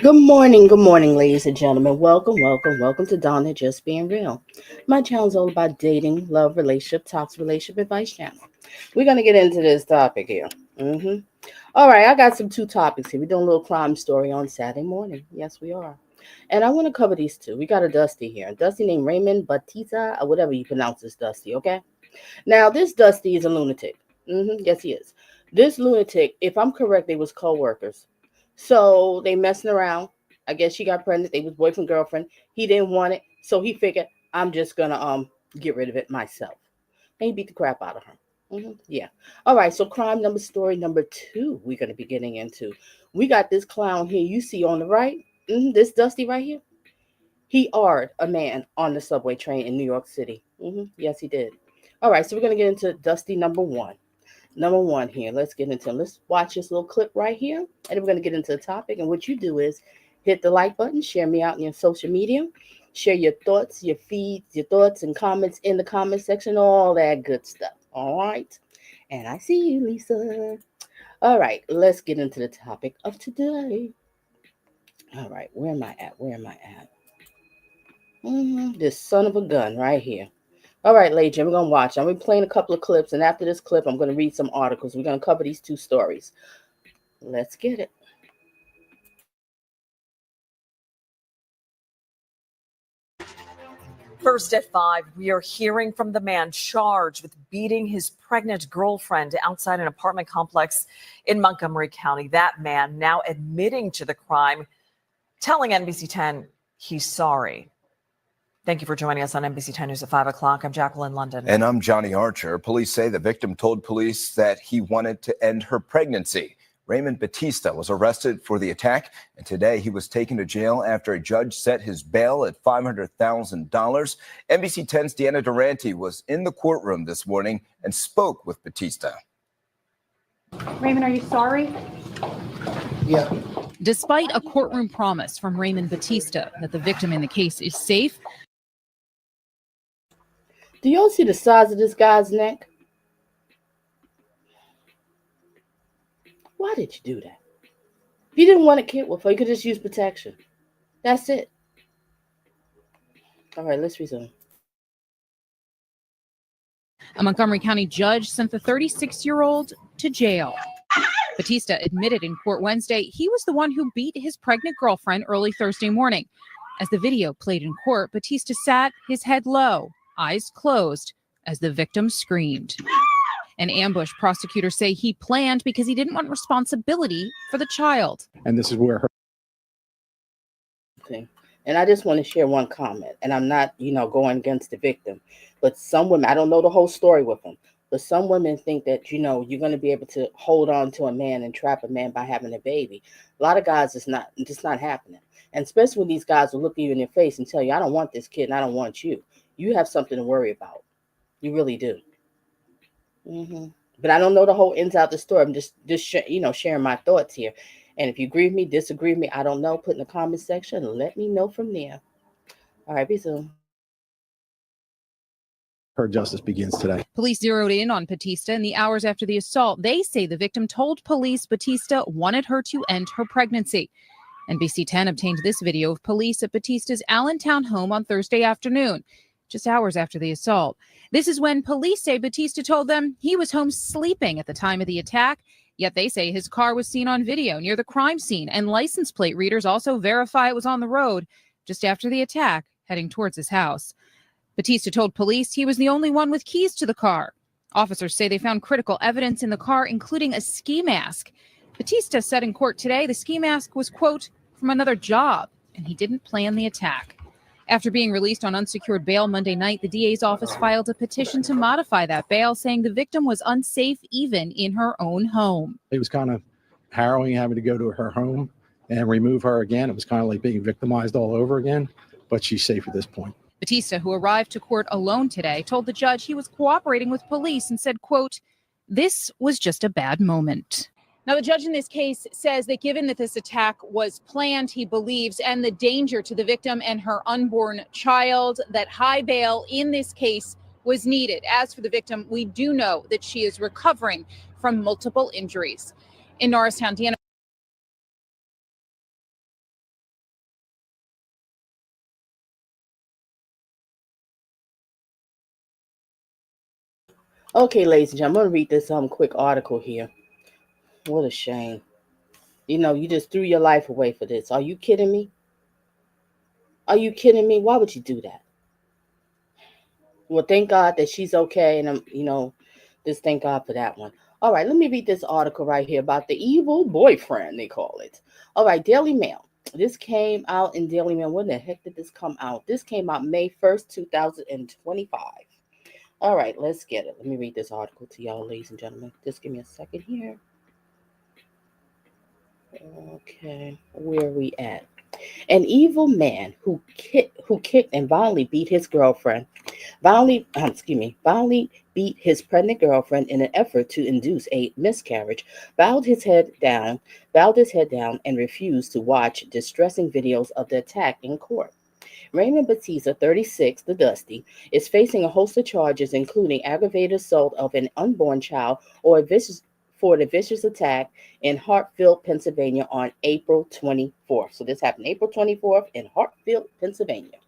Good morning, ladies and gentlemen. Welcome to Donna Just Being Real. My channel is all about dating, love, relationship, talks, relationship advice channel. We're gonna get into this topic here. All right, I got some two topics here. We're doing a little crime story on Saturday morning. Yes, we are. And I want to cover these two. We got a Dusty here, a Dusty named Raymond Bautista, or whatever you pronounce this Dusty. Okay. Now this Dusty is a lunatic. Yes, he is. This lunatic, if I'm correct, they was co-workers. So they messing around. I guess she got pregnant. They was boyfriend girlfriend. He didn't want it, so he figured I'm just gonna get rid of it myself. And he beat the crap out of her. Yeah. All right. So story number two. We're gonna be getting into. We got this clown here. You see on the right. This Dusty right here. He R a man on the subway train in New York City. Yes, he did. All right. So we're gonna get into Dusty number one. Number one here. Let's get into. Let's watch this little clip right here, and then we're gonna get into the topic. And what you do is hit the like button, share me out in your social media, share your thoughts, your feeds, your thoughts and comments in the comment section, all that good stuff. All right. And I see you, Lisa. All right, let's get into the topic of today. All right, where am I at? This son of a gun right here. All right, ladies, we're going to watch. I'm going to be playing a couple of clips, and after this clip, I'm going to read some articles. We're going to cover these two stories. Let's get it. First at 5, we are hearing from the man charged with beating his pregnant girlfriend outside an apartment complex in Montgomery County. That man now admitting to the crime, telling NBC 10 he's sorry. Thank you for joining us on NBC 10 News at 5 o'clock. I'm Jacqueline London. And I'm Johnny Archer. Police say the victim told police that he wanted to end her pregnancy. Raymond Bautista was arrested for the attack, and today he was taken to jail after a judge set his bail at $500,000. NBC 10's Deanna Durante was in the courtroom this morning and spoke with Bautista. Raymond, are you sorry? Yeah. Despite a courtroom promise from Raymond Bautista that the victim in the case is safe. Do y'all see the size of this guy's neck? Why did you do that? If you didn't want a kid with her, you could just use protection. That's it. All right, let's resume. A Montgomery County judge sent the 36-year-old to jail. Bautista admitted in court Wednesday he was the one who beat his pregnant girlfriend early Thursday morning. As the video played in court, Bautista sat, his head low, eyes closed, as the victim screamed. An ambush, prosecutors say he planned because he didn't want responsibility for the child. And this is where her. Okay. And I just want to share one comment, and I'm not, going against the victim, but some women, I don't know the whole story with them, but some women think that, you're going to be able to hold on to a man and trap a man by having a baby. A lot of guys, it's just not happening. And especially when these guys will look you in your face and tell you, I don't want this kid and I don't want you. You have something to worry about. You really do. But I don't know the whole ins out the story. I'm just sharing my thoughts here. And if you agree with me, disagree with me, I don't know. Put in the comment section and let me know from there. All right, be soon. Her justice begins today. Police zeroed in on Bautista in the hours after the assault. They say the victim told police Bautista wanted her to end her pregnancy. NBC 10 obtained this video of police at Bautista's Allentown home on Thursday afternoon, just hours after the assault. This is when police say Bautista told them he was home sleeping at the time of the attack, yet they say his car was seen on video near the crime scene, and license plate readers also verify it was on the road just after the attack, heading towards his house. Bautista told police he was the only one with keys to the car. Officers say they found critical evidence in the car, including a ski mask. Bautista said in court today the ski mask was, quote, from another job, and he didn't plan the attack. After being released on unsecured bail Monday night, the DA's office filed a petition to modify that bail, saying the victim was unsafe even in her own home. It was kind of harrowing having to go to her home and remove her again. It was kind of like being victimized all over again, but she's safe at this point. Bautista, who arrived to court alone today, told the judge he was cooperating with police and said, quote, this was just a bad moment. Now, the judge in this case says that given that this attack was planned, he believes, and the danger to the victim and her unborn child, that high bail in this case was needed. As for the victim, we do know that she is recovering from multiple injuries. In Norristown, Deanna Okay, ladies and gentlemen, I'm going to read this quick article here. What a shame. You know, you just threw your life away for this. Are you kidding me? Are you kidding me? Why would you do that? Well, thank God that she's okay, and just thank God for that one. All right, let me read this article right here about the evil boyfriend, they call it. All right, Daily Mail. This came out in Daily Mail. When the heck did this come out? This came out May 1st, 2025. All right, let's get it. Let me read this article to y'all, ladies and gentlemen. Just give me a second here. Okay, where are we at? An evil man who kicked and violently beat his girlfriend, violently beat his pregnant girlfriend in an effort to induce a miscarriage, bowed his head down, and refused to watch distressing videos of the attack in court. Raymond Bautista, 36, the Dusty, is facing a host of charges, including aggravated assault of an unborn child for the vicious attack in Hartfield, Pennsylvania on April 24th. So this happened April 24th in Hartfield, Pennsylvania.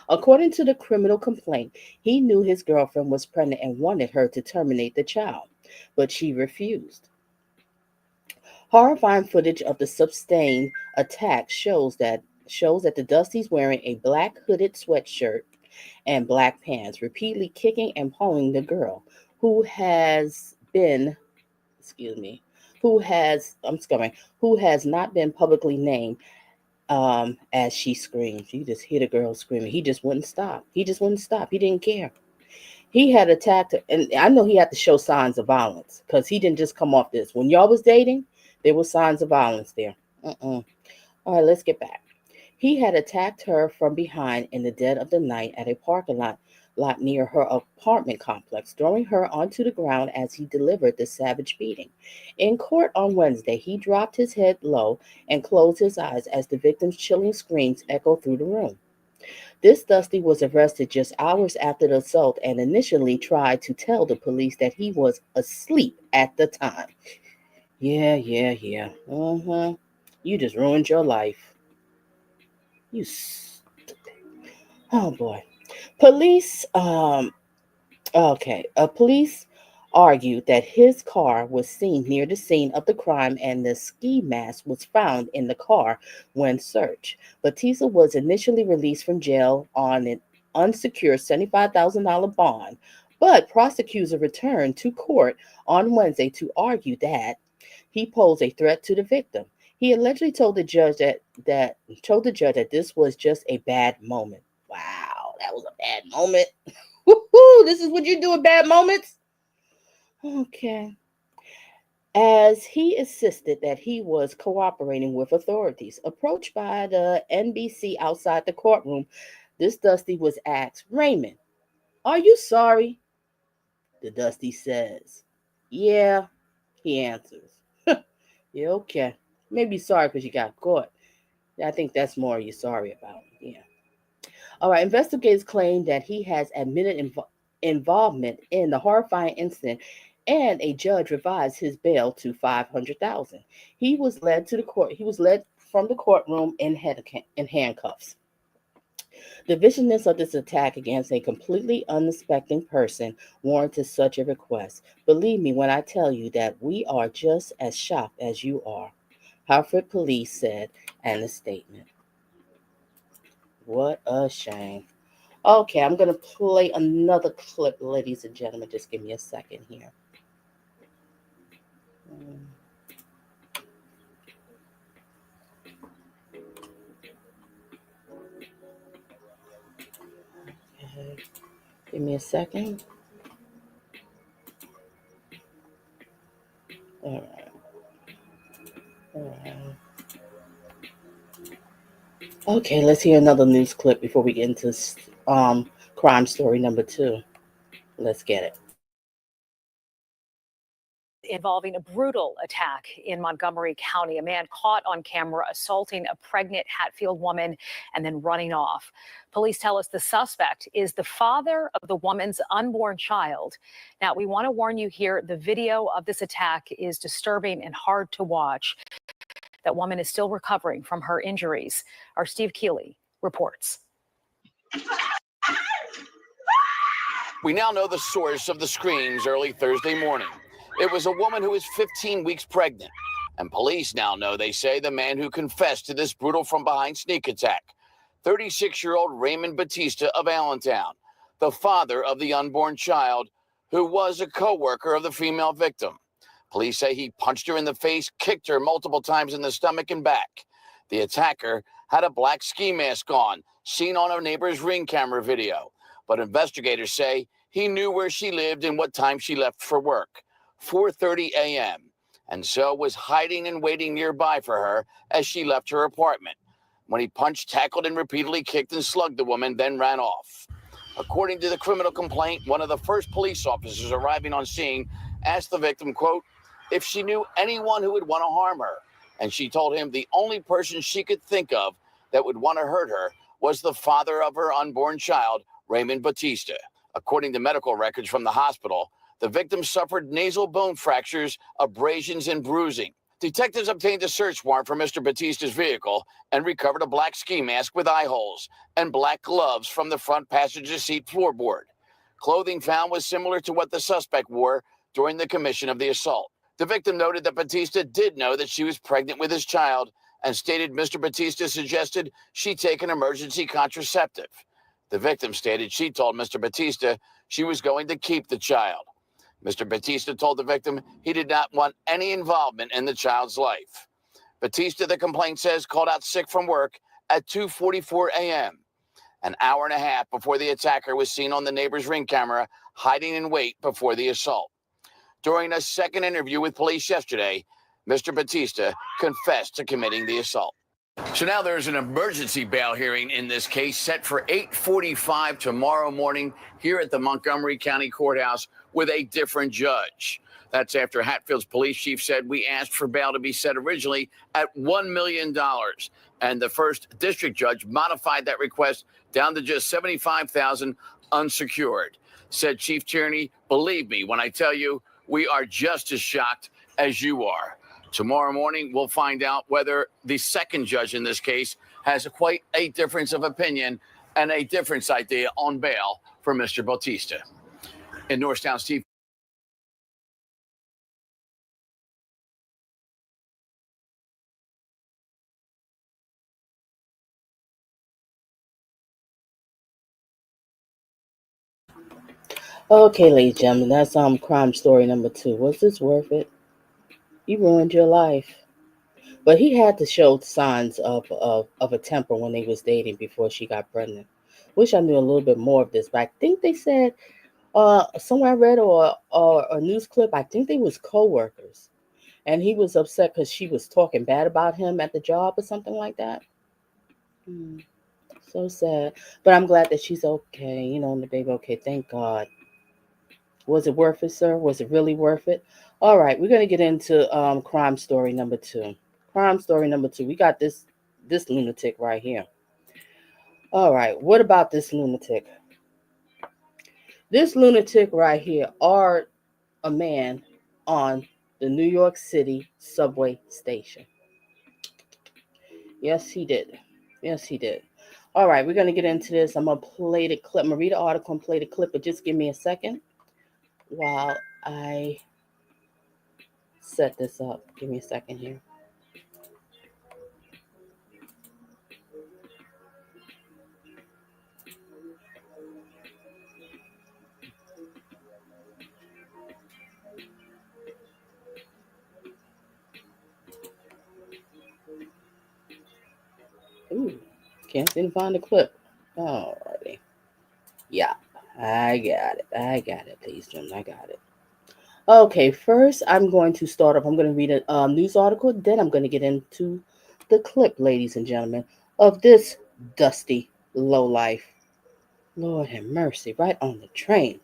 According to the criminal complaint, he knew his girlfriend was pregnant and wanted her to terminate the child, but she refused. Horrifying footage of the sustained attack shows that the Dusty's wearing a black hooded sweatshirt and black pants, repeatedly kicking and pulling the girl, who has been, excuse me, who has not been publicly named, as she screams. You just hear the girl screaming. He just wouldn't stop. He didn't care. He had attacked her, and I know he had to show signs of violence because he didn't just come off this. When y'all was dating, there were signs of violence there. All right, let's get back. He had attacked her from behind in the dead of the night at a parking lot near her apartment complex, throwing her onto the ground as he delivered the savage beating. In court on Wednesday, he dropped his head low and closed his eyes as the victim's chilling screams echoed through the room. This Dusty was arrested just hours after the assault and initially tried to tell the police that he was asleep at the time. Yeah. You just ruined your life. You stupid. Oh boy. Police police argued that his car was seen near the scene of the crime and the ski mask was found in the car when searched. Batista was initially released from jail on an unsecured $75,000 bond, but prosecutors returned to court on Wednesday to argue that he posed a threat to the victim. He allegedly told the judge that this was just a bad moment. Wow, that was a bad moment. Woohoo! This is what you do in bad moments. Okay. As he insisted that he was cooperating with authorities, approached by the NBC outside the courtroom, this Dusty was asked, "Raymond, are you sorry?" The Dusty says, "Yeah," he answers. Yeah, okay. Maybe sorry because you got caught. I think that's more you're sorry about. Yeah. All right. Investigators claim that he has admitted involvement in the horrifying incident, and a judge revised his bail to $500,000. He was led to the court. He was led from the courtroom in handcuffs. The viciousness of this attack against a completely unsuspecting person warranted such a request. Believe me when I tell you that we are just as shocked as you are, Hartford police said in a statement. What a shame. Okay, I'm going to play another clip, ladies and gentlemen. Just give me a second here. Okay. Give me a second. All right. Okay, let's hear another news clip before we get into crime story number 2. Let's get it. Involving a brutal attack in Montgomery County. A man caught on camera assaulting a pregnant Hatfield woman and then running off. Police tell us the suspect is the father of the woman's unborn child. Now, we want to warn you here, the video of this attack is disturbing and hard to watch. That woman is still recovering from her injuries. Our Steve Keeley reports. We now know the source of the screams early Thursday morning. It was a woman who was 15 weeks pregnant. And police now know, they say, the man who confessed to this brutal from-behind sneak attack, 36-year-old Raymond Bautista of Allentown, the father of the unborn child, who was a co-worker of the female victim. Police say he punched her in the face, kicked her multiple times in the stomach and back. The attacker had a black ski mask on, seen on a neighbor's Ring camera video. But investigators say he knew where she lived and what time she left for work, 4:30 a.m., and so was hiding and waiting nearby for her as she left her apartment. When he punched, tackled, and repeatedly kicked and slugged the woman, then ran off. According to the criminal complaint, one of the first police officers arriving on scene asked the victim, quote, if she knew anyone who would want to harm her. And she told him the only person she could think of that would want to hurt her was the father of her unborn child, Raymond Bautista. According to medical records from the hospital, the victim suffered nasal bone fractures, abrasions, and bruising. Detectives obtained a search warrant for Mr. Bautista's vehicle and recovered a black ski mask with eye holes and black gloves from the front passenger seat floorboard. Clothing found was similar to what the suspect wore during the commission of the assault. The victim noted that Bautista did know that she was pregnant with his child and stated Mr. Bautista suggested she take an emergency contraceptive. The victim stated she told Mr. Bautista she was going to keep the child. Mr. Bautista told the victim he did not want any involvement in the child's life. Bautista, the complaint says, called out sick from work at 2:44 a.m., an hour and a half before the attacker was seen on the neighbor's Ring camera hiding in wait before the assault. During a second interview with police yesterday, Mr. Bautista confessed to committing the assault. So now there's an emergency bail hearing in this case set for 8:45 tomorrow morning here at the Montgomery County Courthouse with a different judge. That's after Hatfield's police chief said we asked for bail to be set originally at $1 million. And the first district judge modified that request down to just $75,000 unsecured. Said Chief Tierney, believe me when I tell you, we are just as shocked as you are. Tomorrow morning, we'll find out whether the second judge in this case has quite a difference of opinion and a difference idea on bail for Mr. Bautista. In Norristown, Steve. Okay, ladies and gentlemen, that's crime story number 2. Was this worth it? You ruined your life. But he had to show signs of a temper when they was dating before she got pregnant. Wish I knew a little bit more of this, but I think they said somewhere I read or a news clip, I think they was co-workers. And he was upset because she was talking bad about him at the job or something like that. So sad. But I'm glad that she's okay, and the baby okay. Thank God. Was it worth it, sir? Was it really worth it? All right, we're going to get into crime story number 2. Crime story number 2. We got this lunatic right here. All right, what about this lunatic? This lunatic right here are a man on the New York City subway station. Yes, he did. Yes, he did. All right, we're going to get into this. I'm going to play the clip. I'm going to read the article and play the clip, but just give me a second while I set this up. Give me a second here. Ooh, can't seem to find the clip. Alrighty. Yeah, I got it, ladies and gentlemen. I got it. Okay, first I'm going to start off. I'm going to read a news article. Then I'm going to get into the clip, ladies and gentlemen, of this dusty lowlife. Lord have mercy, right on the train.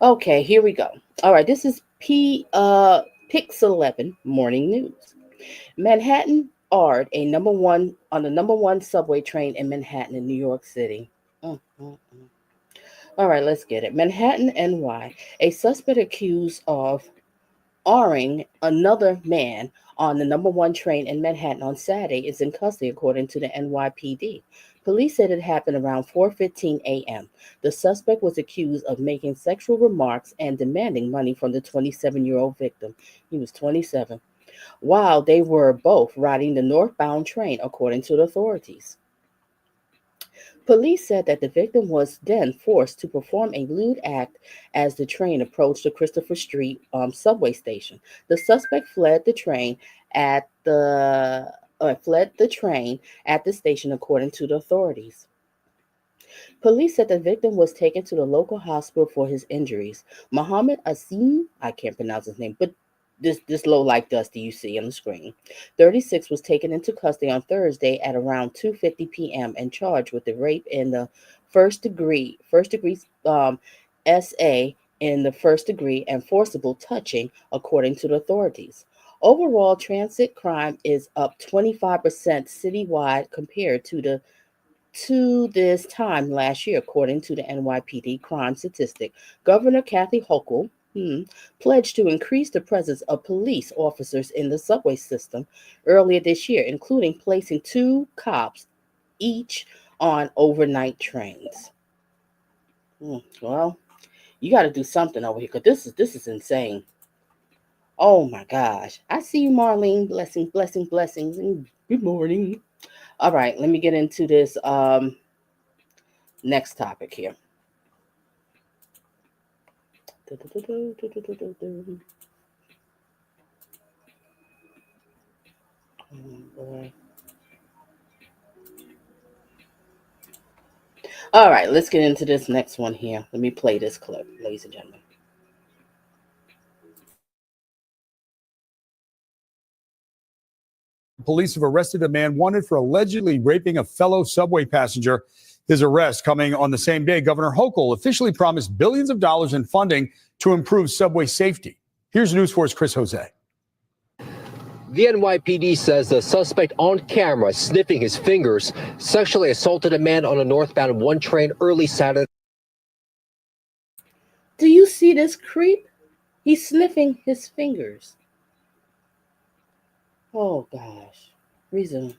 Okay, here we go. All right, this is Pix 11 Morning News. Manhattan are the number one subway train in Manhattan in New York City. All right, let's get it. Manhattan, NY. A suspect accused of Oring, another man on the number 1 train in Manhattan on Saturday, is in custody, according to the NYPD. Police said it happened around 4:15 a.m. The suspect was accused of making sexual remarks and demanding money from the 27-year-old victim. He was 27. While they were both riding the northbound train, according to the authorities. Police said that the victim was then forced to perform a lewd act as the train approached the Christopher Street subway station. The suspect fled the train at the station, according to the authorities. Police said the victim was taken to the local hospital for his injuries. Muhammad Asim, I can't pronounce his name, but this low like dusty you see on the screen, 36, was taken into custody on Thursday at around 2:50 p.m. and charged with the rape in the first degree SA in the first degree and forcible touching, according to the authorities. Overall, transit crime is up 25% citywide compared to this time last year, according to the NYPD crime statistic. Governor Kathy Hochul pledged to increase the presence of police officers in the subway system earlier this year, including placing 2 cops each on overnight trains. Well, you got to do something over here, because this is insane. Oh my gosh. I see you, Marlene. Blessings, blessings, blessings, and good morning. All right, let me get into this next topic here. All right, let's get into this next one here. Let me play this clip, ladies and gentlemen. Police have arrested a man wanted for allegedly raping a fellow subway passenger. His arrest coming on the same day Governor Hochul officially promised billions of dollars in funding to improve subway safety. Here's News 4's Chris Jose. The NYPD says the suspect on camera sniffing his fingers sexually assaulted a man on a northbound 1 train early Saturday. Do you see this creep? He's sniffing his fingers. Oh gosh. Reason.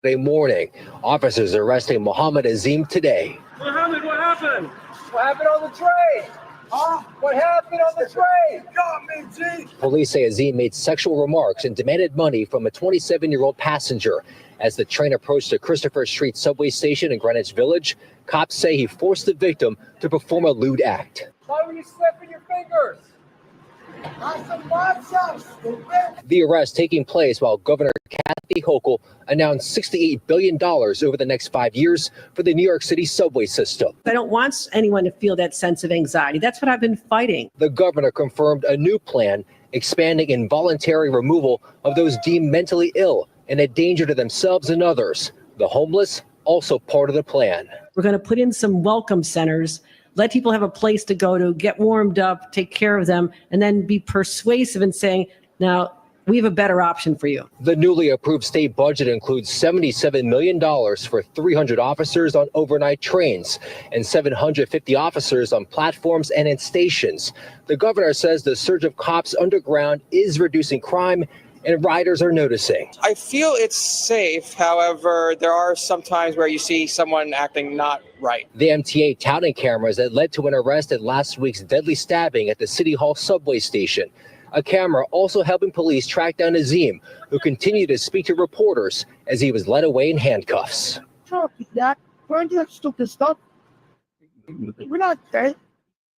Morning, officers arresting Mohammed Azim today. Mohammed, what happened? What happened on the train? Huh? What happened on the train? Got me, G. Police say Azim made sexual remarks and demanded money from a 27-year-old passenger. As the train approached the Christopher Street subway station in Greenwich Village, cops say he forced the victim to perform a lewd act. Why were you sniffing your fingers? The arrest taking place while Governor Kathy Hochul announced $68 billion over the next 5 years for the New York City subway system. I don't want anyone to feel that sense of anxiety. That's what I've been fighting. The governor confirmed a new plan expanding involuntary removal of those deemed mentally ill and a danger to themselves and others. The homeless, also part of the plan. We're going to put in some welcome centers, let people have a place to go to, get warmed up, take care of them, and then be persuasive in saying, now, we have a better option for you. The newly approved state budget includes $77 million for 300 officers on overnight trains and 750 officers on platforms and in stations. The governor says the surge of cops underground is reducing crime and riders are noticing. I feel it's safe. However, there are some times where you see someone acting not right. The MTA touting cameras that led to an arrest at last week's deadly stabbing at the City Hall subway station. A camera also helping police track down Azim, who continued to speak to reporters as he was led away in handcuffs. We're not dead.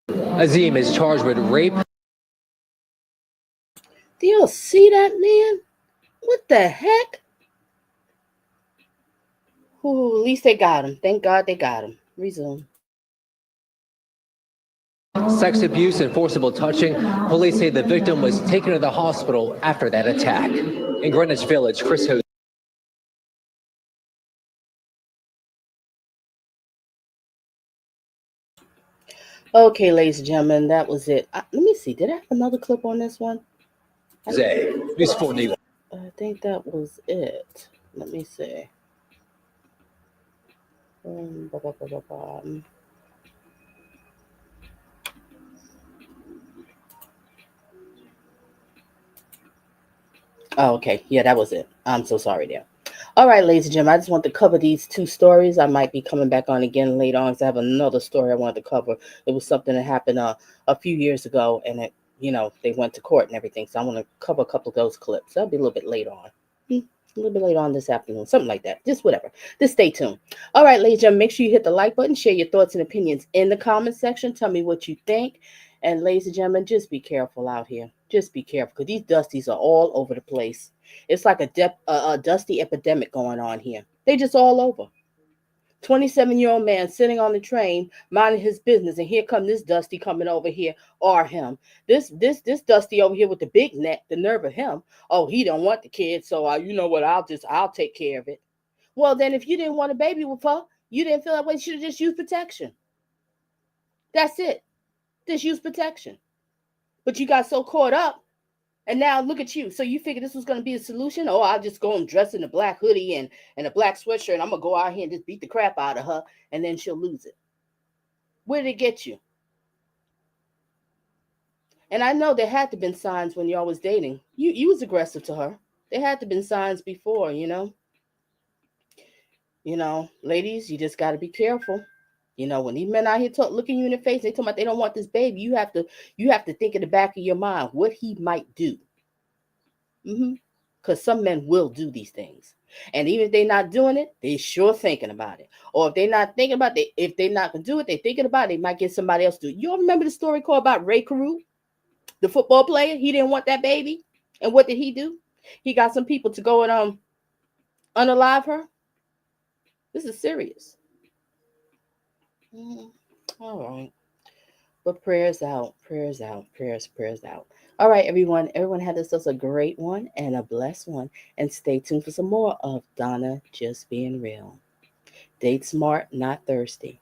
Azim is charged with rape. Do y'all see that, man? What the heck? Ooh, at least they got him. Thank God they got him. Resume. Sex abuse and forcible touching. Police say the victim was taken to the hospital after that attack. In Greenwich Village, Chris Jose. Okay, ladies and gentlemen, that was it. Let me see. Did I have another clip on this one? News 4 News. I think that was it. Let me see. Oh, okay. Yeah, that was it. I'm so sorry there. All right, ladies and gentlemen, I just want to cover these two stories. I might be coming back on again later on because I have another story I wanted to cover. It was something that happened a few years ago, and they went to court and everything. So I want to cover a couple of those clips. That'll be a little bit later on. A little bit later on this afternoon, something like that. Just whatever. Just stay tuned. All right, ladies and gentlemen, make sure you hit the like button, share your thoughts and opinions in the comment section. Tell me what you think. And ladies and gentlemen, just be careful out here. Just be careful because these dusties are all over the place. It's like a dusty epidemic going on here. They just all over. 27-year-old man sitting on the train minding his business, and here come this dusty coming over here, or him. This dusty over here with the big neck, the nerve of him. Oh, he don't want the kid, so you know what? I'll take care of it. Well, then if you didn't want a baby with her, you didn't feel that way. You should have just used protection. That's it. Just use protection. But you got so caught up. And now look at you. So you figured this was going to be a solution? Oh, I'll just go and dress in a black hoodie and a black sweatshirt, and I'm going to go out here and just beat the crap out of her, and then she'll lose it. Where did it get you? And I know there had to been signs when y'all was dating. You was aggressive to her. There had to been signs before, ladies, you just got to be careful. When these men out here looking you in the face, they talking about they don't want this baby. You have to think in the back of your mind what he might do. Because some men will do these things. And even if they're not doing it, they're sure thinking about it. Or if they're not thinking about it, if they're not going to do it, they're thinking about it, they might get somebody else to do it. You all remember the story called about Ray Carew, the football player? He didn't want that baby. And what did he do? He got some people to go and unalive her. This is serious. All right. But prayers out, prayers out, prayers out. All right, everyone. Everyone have themselves a great one and a blessed one. And stay tuned for some more of Donna Just Being Real. Date smart, not thirsty.